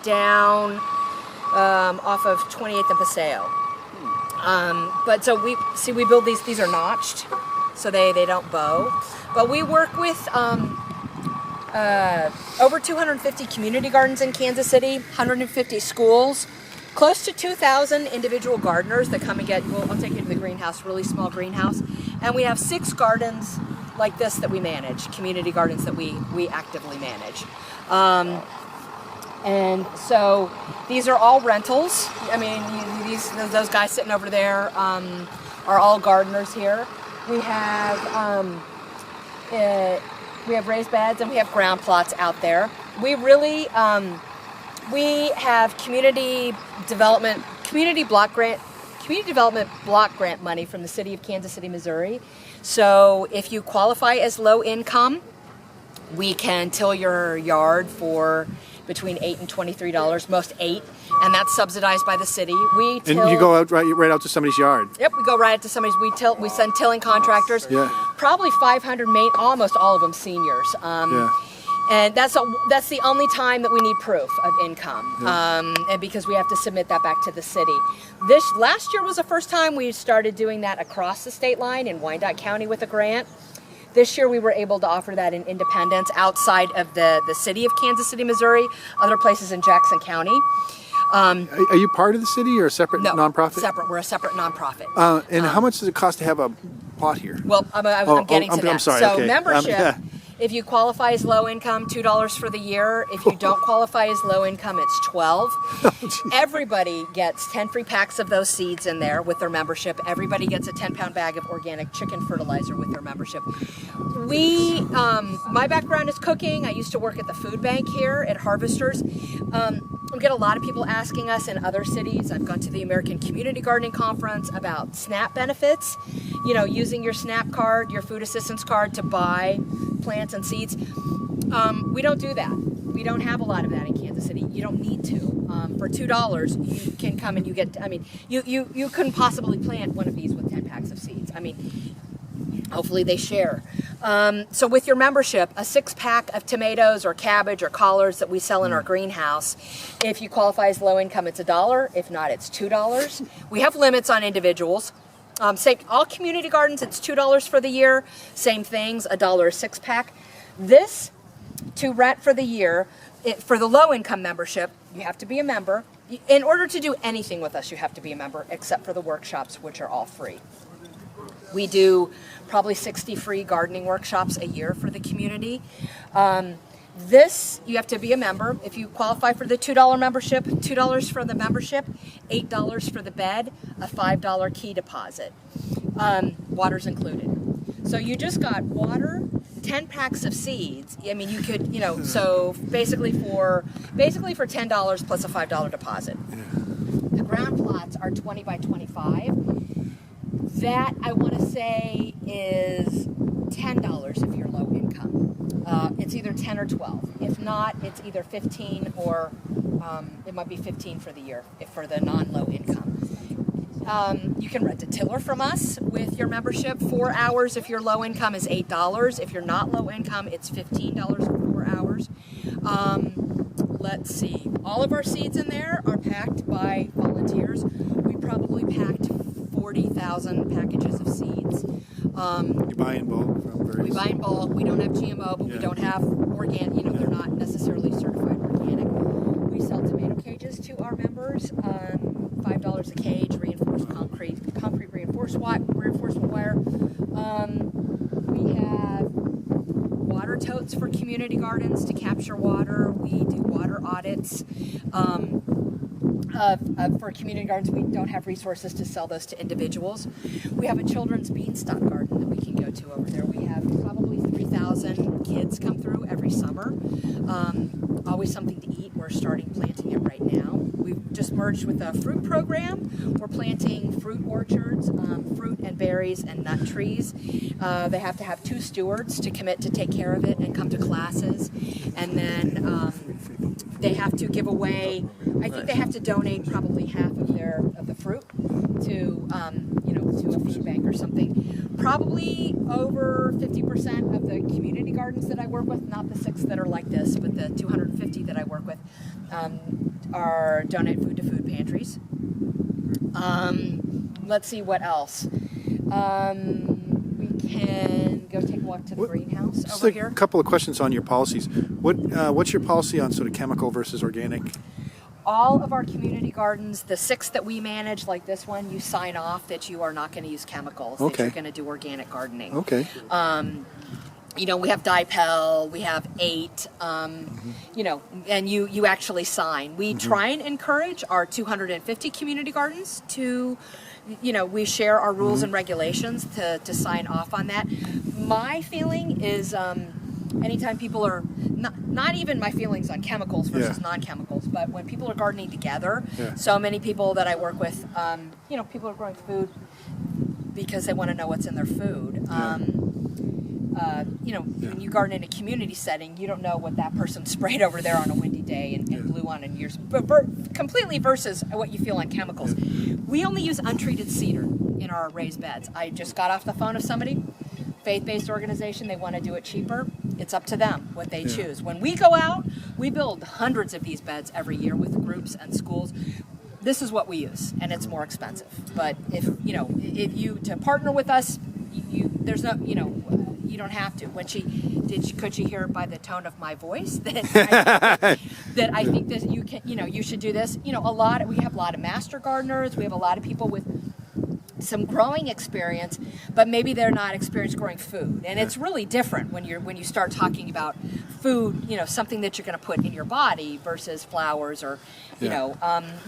down off of 28th and Paseo. But so we build these are notched, so they don't bow. But we work with over 250 community gardens in Kansas City, 150 schools, close to 2,000 individual gardeners that come and get, I'll take you to the greenhouse, really small greenhouse. And we have 6 gardens like this that we manage, community gardens that we actively manage. And so these are all rentals. I mean, those guys sitting over there are all gardeners here. We have raised beds and we have ground plots out there. We really we have community development block grant money from the city of Kansas City, Missouri. So if you qualify as low income, we can till your yard for between $8 and $23, most $8, and that's subsidized by the city. And you go out right out to somebody's yard. Yep, we go right out to somebody's. We send tilling contractors. Yeah. Probably 500, almost all of them seniors. And that's the only time that we need proof of income, and because we have to submit that back to the city. Last year was the first time we started doing that across the state line in Wyandotte County with a grant. This year we were able to offer that in Independence outside of the city of Kansas City, Missouri, other places in Jackson County. Are you part of the city or a separate nonprofit? Separate. We're a separate nonprofit. And how much does it cost to have a plot here? Well, I'm getting to that. I'm sorry. So okay. membership, if you qualify as low income, $2 for the year. If you don't qualify as low income, it's $12. Everybody gets 10 free packs of those seeds in there with their membership. Everybody gets a 10-pound bag of organic chicken fertilizer with their membership. My background is cooking. I used to work at the food bank here at Harvesters. We get a lot of people asking us in other cities. I've gone to the American Community Gardening Conference about SNAP benefits. You know, using your SNAP card, your food assistance card to buy plants and seeds. We don't do that. We don't have a lot of that in Kansas City. You don't need to. For $2, you can come and you get, you couldn't possibly plant one of these with 10 packs of seeds. Hopefully they share. So with your membership, a 6-pack of tomatoes or cabbage or collards that we sell in our greenhouse, if you qualify as low income, it's $1. If not, it's $2. We have limits on individuals. All community gardens, it's $2 for the year. Same things, $1 a 6-pack. This, to rent for the year, for the low income membership, you have to be a member. In order to do anything with us, you have to be a member, except for the workshops, which are all free. We do probably 60 free gardening workshops a year for the community. You have to be a member. If you qualify for the $2 membership, $2 for the membership, $8 for the bed, a $5 key deposit. Water's included. So you just got water, 10 packs of seeds. You could, so basically for $10 plus a $5 deposit. The ground plots are 20 by 25. That, I want to say, is $10 if you're low income. It's either 10 or 12. If not, it's either 15 or it might be 15 for the year for the non-low income. You can rent a tiller from us with your membership. 4 hours if you're low income is $8. If you're not low income, it's $15 for 4 hours. Let's see. All of our seeds in there are packed by volunteers. We probably packed 40,000 packages of seeds. You buy in bulk from various... We buy in bulk. We don't have GMO, but we don't have organic. They're not necessarily certified organic. We sell tomato cages to our members. $5 a cage, reinforced concrete reinforcement wire. We have water totes for community gardens to capture water. We do water audits. For community gardens, we don't have resources to sell those to individuals. We have a children's beanstalk garden that we can go to over there. We have probably 3,000 kids come through every summer. Always something to eat. We're starting planting it right now. We've just merged with a fruit program. We're planting fruit orchards, fruit and berries and nut trees. They have to have 2 stewards to commit to take care of it and come to classes. And then they have to give away, I think they have to donate probably half of the fruit to to a food bank or something. Probably over 50% of the community gardens that I work with, not the 6 that are like this, but the 250 that I work with, Or donate food to food pantries. Let's see what else. We can go take a walk to the greenhouse Just over here. a couple of questions on your policies. What's your policy on sort of chemical versus organic? All of our community gardens, the 6 that we manage, like this one, you sign off that you are not going to use chemicals, that you're going to do organic gardening. Okay. You know, we have Dipel, we have 8, you know, and you actually sign. We try and encourage our 250 community gardens to, you know, we share our rules and regulations to sign off on that. My feeling is anytime people are, not even my feelings on chemicals versus non-chemicals, but when people are gardening together, so many people that I work with, you know, people are growing food because they want to know what's in their food. You know, when you garden in a community setting, you don't know what that person sprayed over there on a windy day and blew on in years, but completely versus what you feel on chemicals. We only use untreated cedar in our raised beds. I just got off the phone with somebody, faith-based organization, they want to do it cheaper. It's up to them what they choose. When we go out, we build hundreds of these beds every year with groups and schools. This is what we use, and it's more expensive. But if you to partner with us, there's no, you know, you don't have to. Could she hear by the tone of my voice that I think that you can, you know, you should do this. You know, we have a lot of master gardeners. We have a lot of people with some growing experience, but maybe they're not experienced growing food. And it's really different when you start talking about food, you know, something that you're going to put in your body versus flowers or, you know,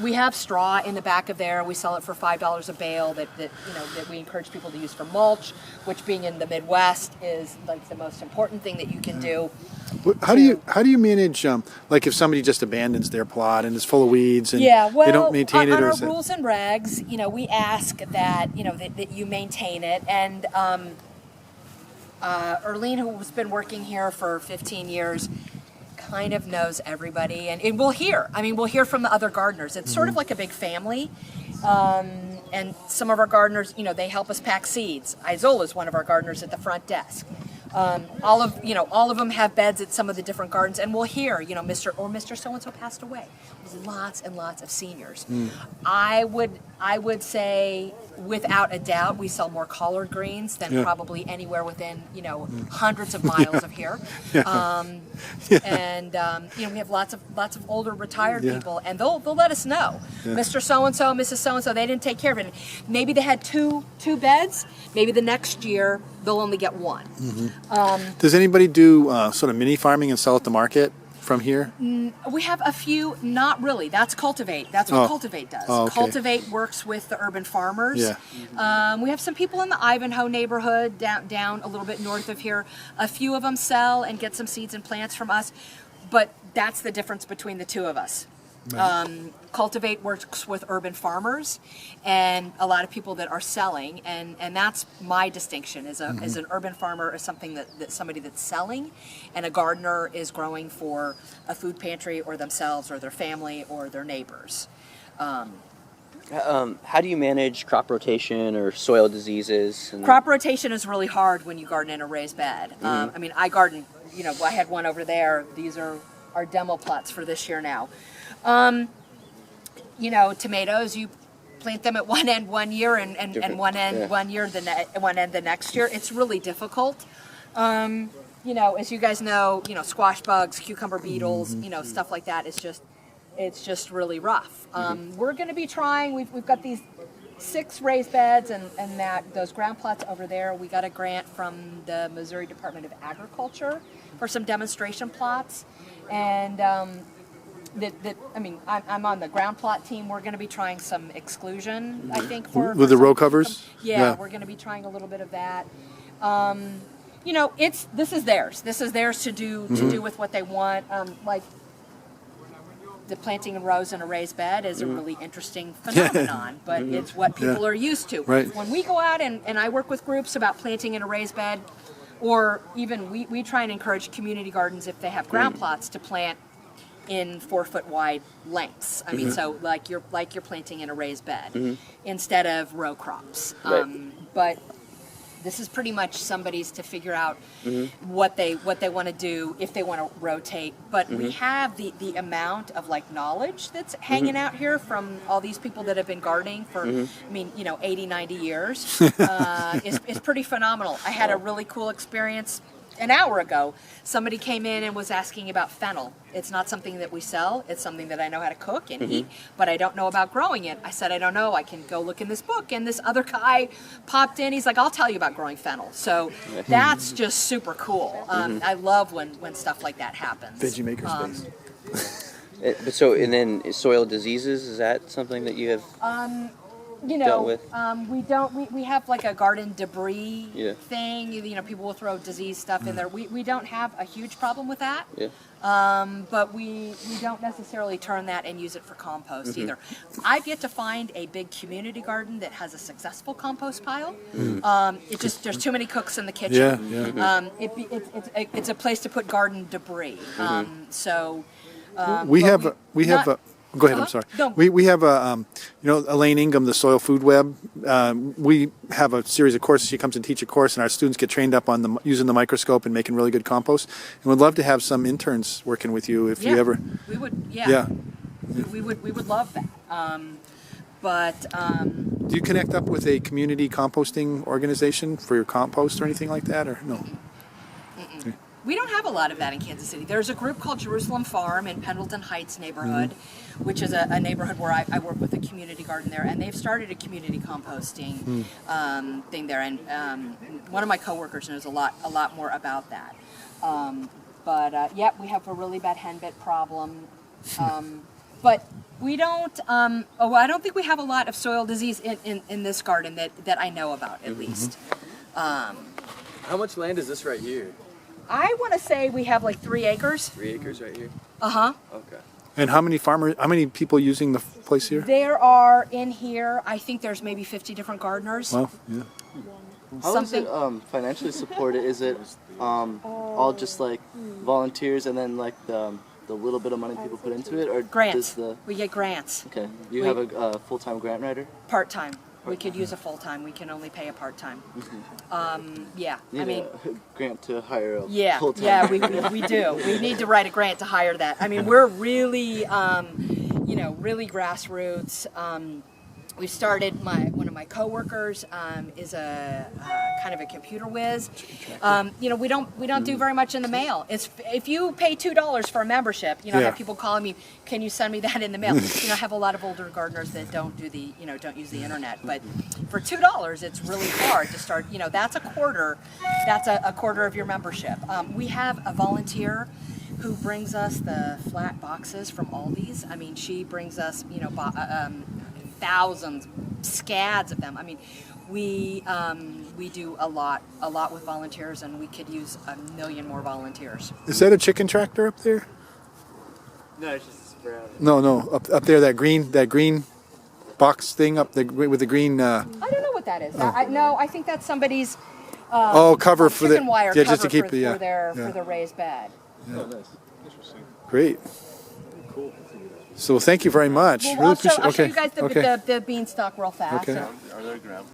we have straw in the back of there. We sell it for $5 a bale that we encourage people to use for mulch, which being in the Midwest is like the most important thing that you can do. How do you manage like if somebody just abandons their plot and is full of weeds and they don't maintain it? On our rules and regs, you know, we ask that, you know, that you maintain it. And Erlene, who's been working here for 15 years, kind of knows everybody, and we'll hear from the other gardeners. It's sort of like a big family. And some of our gardeners, you know, they help us pack seeds. Isola is one of our gardeners at the front desk. All of them have beds at some of the different gardens, and we'll hear, you know, Mr. So-and-so passed away. There's lots and lots of seniors. I would say, without a doubt, we sell more collard greens than probably anywhere within, you know, hundreds of miles of here. And you know, we have lots of older retired people, and they'll let us know, Mr. So-and-so, Mrs. So-and-so, they didn't take care of it. Maybe they had two beds. Maybe the next year they'll only get one. Does anybody do sort of mini farming and sell at the market from here? We have a few, not really. That's Cultivate. That's what Cultivate does. Cultivate works with the urban farmers. We have some people in the Ivanhoe neighborhood down a little bit north of here. A few of them sell and get some seeds and plants from us, but that's the difference between the two of us. Cultivate works with urban farmers and a lot of people that are selling, and that's my distinction is an urban farmer is something that somebody that's selling, and a gardener is growing for a food pantry or themselves or their family or their neighbors. How do you manage crop rotation or soil diseases? Crop rotation is really hard when you garden in a raised bed. I mean, I garden, you know, I had one over there. These are our demo plots for this year now. You know, tomatoes, you plant them at one end one year and one end one year, one end the next year. It's really difficult. You know, as you guys know, you know, squash bugs, cucumber beetles, you know, stuff like that. It's just really rough. We're going to be trying. We've got these 6 raised beds and those ground plots over there. We got a grant from the Missouri Department of Agriculture for some demonstration plots, and I mean, I'm on the ground plot team. We're going to be trying some exclusion, I think, with the row covers. Yeah, we're going to be trying a little bit of that. You know, this is theirs. This is theirs to do with what they want. Like the planting in rows in a raised bed is a really interesting phenomenon, but it's what people are used to. Right. When we go out and I work with groups about planting in a raised bed, or even we try and encourage community gardens if they have ground plots to plant in 4-foot wide lengths. I mean, so like you're planting in a raised bed instead of row crops. Right. But This is pretty much somebody's to figure out what they want to do, if they want to rotate. But we have the amount of like knowledge that's hanging out here from all these people that have been gardening for, 80, 90 years. Is pretty phenomenal. I had a really cool experience an hour ago. Somebody came in and was asking about fennel. It's not something that we sell. It's something that I know how to cook and eat, but I don't know about growing it. I said, I don't know. I can go look in this book. And this other guy popped in. He's like, I'll tell you about growing fennel. So that's just super cool. I love when stuff like that happens. Veggie makerspace. So, and then soil diseases, is that something that you have dealt with? We have like a garden debris Yeah. thing. People will throw disease stuff in there. We don't have a huge problem with that. Yeah. But we don't necessarily turn that and use it for compost either. I've yet to find a big community garden that has a successful compost pile. There's too many cooks in the kitchen. It's a place to put garden debris. We have a. Go ahead. I'm sorry. No. We have Elaine Ingham, the Soil Food Web. We have a series of courses. She comes and teach a course, and our students get trained up on using the microscope and making really good compost. And we'd love to have some interns working with you if you ever. We would. We would love that. Do you connect up with a community composting organization for your compost or anything like that, or no? We don't have a lot of that in Kansas City. There's a group called Jerusalem Farm in Pendleton Heights neighborhood, which is a neighborhood where I work with a community garden there, and they've started a community composting thing there. And one of my coworkers knows a lot more about that. We have a really bad henbit problem. But we don't. I don't think we have a lot of soil disease in this garden that I know about, at least. How much land is this right here? I want to say we have like 3 acres. 3 acres right here? Okay. And how many people using the place here? There are in here, I think there's maybe 50 different gardeners. Well, yeah. How is it financially supported? Is it all just like volunteers and then like the little bit of money people put into it, or Grants. We get grants. Okay. You have a full-time grant writer? Part-time. We could use a full-time. We can only pay a part-time. Need a grant to hire a full-time. Yeah, we do. We need to write a grant to hire that. I mean, we're really, really grassroots. We started. One of my coworkers is a kind of a computer whiz. We don't do very much in the mail. If you pay $2 for a membership, I have people calling me, can you send me that in the mail? I have a lot of older gardeners that don't use the internet. But for $2, it's really hard to start. That's a quarter. That's a quarter of your membership. We have a volunteer who brings us the flat boxes from Aldi's. I mean, she brings us, thousands, scads of them. I mean, we do a lot with volunteers, and we could use 1 million more volunteers. Is that a chicken tractor up there? No, it's just a sprout. No, up there, that green box thing up there with the green. I don't know what that is. I think that's somebody's. Cover for the chicken wire just cover to keep for their raised bed. Yeah. Oh, nice. Interesting. Great. Cool. So thank you very much. Well, Really I'll show you guys okay. the beanstalk real fast. Okay. So. Are there ground?